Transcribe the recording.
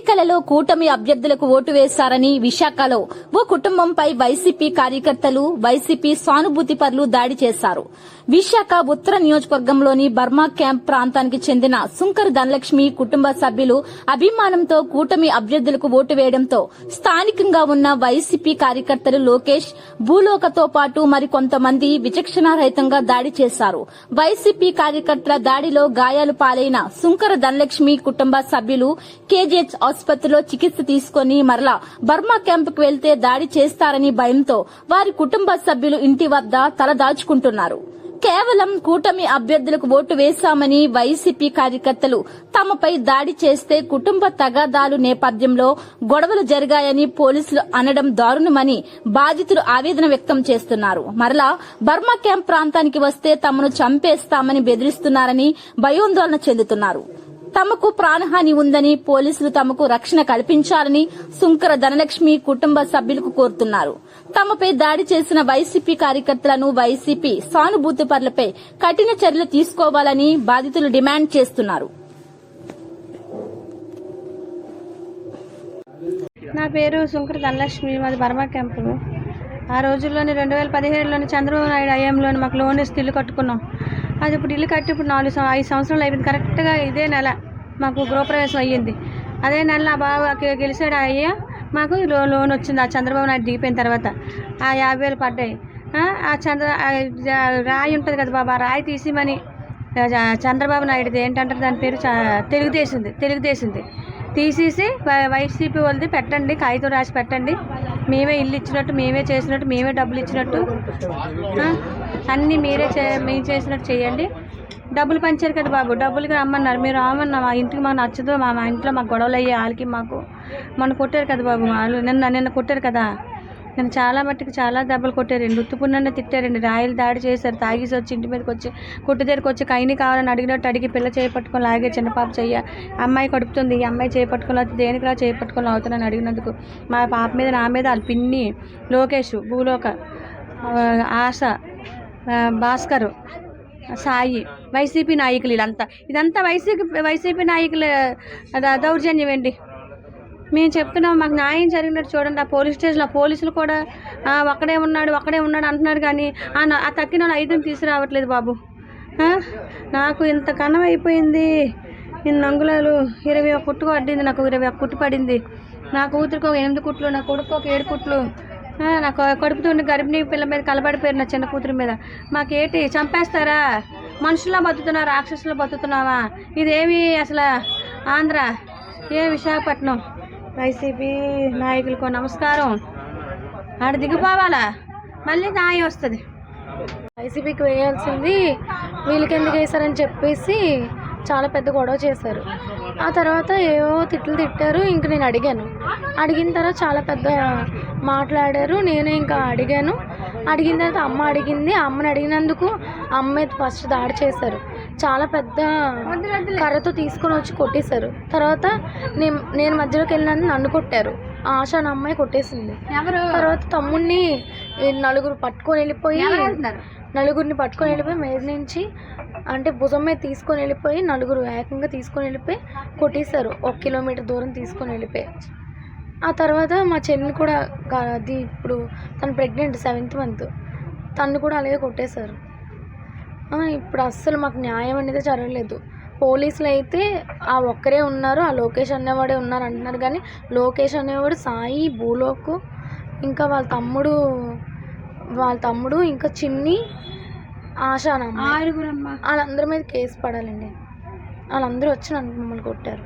ఎన్నికలలో కూటమి అభ్యర్థులకు ఓటు వేశారని విశాఖలో ఓ కుటుంబంపై వైసీపీ కార్యకర్తలు వైసీపీ సానుభూతి పరులు దాడి చేశారు. విశాఖ ఉత్తర నియోజకవర్గంలోని బర్మా క్యాంప్ ప్రాంతానికి చెందిన సుంకర ధనలక్ష్మి కుటుంబ సభ్యులు అభిమానంతో కూటమి అభ్యర్థులకు ఓటు వేయడంతో స్థానికంగా ఉన్న వైసీపీ కార్యకర్తలు లోకేష్, భూలోకతో పాటు మరికొంతమంది విచక్షణారహితంగా దాడి చేశారు. వైసీపీ కార్యకర్తల దాడిలో గాయాలు పాలైన సుంకర ధనలక్ష్మి కుటుంబ సభ్యులు కేజీహెచ్ ఆసుపత్రిలో చికిత్స తీసుకుని మరలా బర్మా క్యాంపుకు వెళ్తే దాడి చేస్తారని భయంతో వారి కుటుంబ సభ్యులు ఇంటి వద్ద తలదాచుకుంటున్నారు. కేవలం కూటమి అభ్యర్థులకు ఓటు వేశామని వైసీపీ కార్యకర్తలు తమపై దాడి చేస్తే కుటుంబ తగాదాలు నేపథ్యంలో గొడవలు జరిగాయని పోలీసులు అనడం దారుణమని బాధితులు ఆవేదన వ్యక్తం చేస్తున్నారు. మరలా బర్మా క్యాంప్ ప్రాంతానికి వస్తే తమను చంపేస్తామని బెదిరిస్తున్నారని భయాందోళన చెందుతున్నారు. తమకు ప్రాణహాని ఉందని పోలీసులు తమకు రక్షణ కల్పించాలని సుంకర ధనలక్ష్మి కుటుంబ సభ్యులకు కోరుతున్నారు. తమపై దాడి చేసిన వైసీపీ కార్యకర్తలను వైసీపీ సానుభూతి పరులపై కఠిన చర్యలు తీసుకోవాలని బాధితులు డిమాండ్ చేస్తున్నారు. నా పేరు సుంకర ధనలక్ష్మి, మాది బర్మా క్యాంపు. ఆ రోజుల్లోని 2017లోని చంద్రబాబు నాయుడు హయాంలోని మాకు లోన్ ఇస్తే ఇల్లు కట్టుకున్నాం. అది ఇప్పుడు ఇల్లు కట్టి ఇప్పుడు 5 సంవత్సరాలు అయిపోయింది. కరెక్ట్గా ఇదే నెల మాకు గృహప్రవేశం అయ్యింది. అదే నెల నా బావ గెలిచాడు అయ్యా, మాకు లోన్ వచ్చింది. ఆ చంద్రబాబు నాయుడు దిగిపోయిన తర్వాత ఆ 50,000 పడ్డాయి. రాయి ఉంటుంది కదా బాబా, రాయి తీసిమని చంద్రబాబు నాయుడుది ఏంటంటారు దాని పేరు తెలుగుదేశంది తీసేసి వైసీపీ వాళ్ళది పెట్టండి, కాగితం రాసి పెట్టండి, మేమే ఇల్లు ఇచ్చినట్టు, మేమే చేసినట్టు, మేమే డబ్బులు ఇచ్చినట్టు, అన్నీ మేము చేసినట్టు చేయండి. డబ్బులు పంచారు కదా బాబు, డబ్బులకి రమ్మన్నారు. మీరు రామన్నా, మా ఇంటికి మాకు నచ్చదు, మా ఇంట్లో మాకు గొడవలు అయ్యాయి, వాళ్ళకి మాకు మొన్న కొట్టారు కదా బాబు, వాళ్ళు నిన్న కొట్టారు కదా, నేను చాలా మట్టుకు చాలా దెబ్బలు కొట్టారండి, ఉత్తుపున్ననే తిట్టారండి, రాయలు దాడి చేశారు, తాగేసి వచ్చి ఇంటి మీదకి వచ్చి కొట్టు దగ్గరికి వచ్చి కైని కావాలని అడిగినట్టు అడిగి పిల్ల చేపట్టుకొని లాగే, చిన్న పాప చెయ్య, అమ్మాయి కడుపుతుంది, ఈ అమ్మాయి చేపట్టుకొని అవుతుంది, దేనికిలా చేపట్టుకొని అవుతానని అడిగినందుకు మా పాప మీద, నా మీద, వాళ్ళ పిన్ని, లోకేష్, భూలోక, ఆశ, భాస్కర్, సాయి, వైసీపీ నాయకులు, ఇదంతా వైసీపీ నాయకుల దౌర్జన్యం అండి. మేము చెప్తున్నాం, మాకు న్యాయం జరిగినట్టు చూడండి. ఆ పోలీస్ స్టేషన్లో పోలీసులు కూడా అక్కడే ఉన్నాడు అంటున్నారు, కానీ ఆ తక్కిన వాళ్ళు 5 తీసుకురావట్లేదు బాబు. నాకు ఇంత కన్నం అయిపోయింది, ఇన్ని అంగుళాలు 21 కుట్టు పడింది, నాకు 21 కుట్టు పడింది. నా కూతురికి ఒక 8 కుట్లు, నా కొడుకు ఒక 7 కుట్లు, నాకు కడుపుతుండి గర్భిణీ పిల్ల మీద కలబడిపోయారు, నా చిన్న కూతురి మీద. మాకేంటి చంపేస్తారా? మనుషుల్లో బతుకుతున్నావా, రాక్షసులో బతుకుతున్నావా? ఇదేమి అసలు ఆంధ్ర, ఏ విశాఖపట్నం? వైసీపీ నాయకులకు నమస్కారం, ఆడ దిగిపోవాలా, మళ్ళీ న్యాయం వస్తుంది. వైసీపీకి వేయాల్సింది వీళ్ళకి ఎందుకు వేశారని చెప్పేసి చాలా పెద్ద గొడవ చేశారు. ఆ తర్వాత ఏవో తిట్టారు. ఇంక నేను అడిగిన తర్వాత చాలా పెద్ద మాట్లాడారు. నేను ఇంకా అడిగిన తర్వాత అమ్మ అడిగింది. అమ్మని అడిగినందుకు అమ్మ ఫస్ట్ దాడి చేశారు. చాలా పెద్ద కర్రతో తీసుకొని వచ్చి కొట్టేశారు. తర్వాత నేను మధ్యలోకి వెళ్ళినందుకు నన్ను కొట్టారు. ఆశ నా అమ్మాయి కొట్టేసింది. తర్వాత తమ్ముడిని నలుగురిని పట్టుకొని వెళ్ళిపోయి మీద నుంచి అంటే భుజం మీద తీసుకొని వెళ్ళిపోయి నలుగురు ఏకంగా తీసుకొని వెళ్ళిపోయి కొట్టేశారు. 1 కిలోమీటర్ దూరం తీసుకొని వెళ్ళిపోయి. ఆ తర్వాత మా చెల్లిని కూడా, అది ఇప్పుడు తను ప్రెగ్నెంట్ 7th month, తను కూడా అలాగే కొట్టేశారు. ఇప్పుడు అస్సలు మాకు న్యాయం అనేది జరగలేదు. పోలీసులు అయితే ఆ ఒక్కరే ఉన్నారు, ఆ లోకేష్ అనేవాడే ఉన్నారు అంటున్నారు, కానీ లోకేష్ అనేవాడు, సాయి, భూలోకు, ఇంకా వాళ్ళ తమ్ముడు ఇంకా చిన్ని, ఆశానమ్మ, వాళ్ళందరి మీద కేసు పడాలండి. వాళ్ళందరూ వచ్చి మమ్మల్ని కొట్టారు.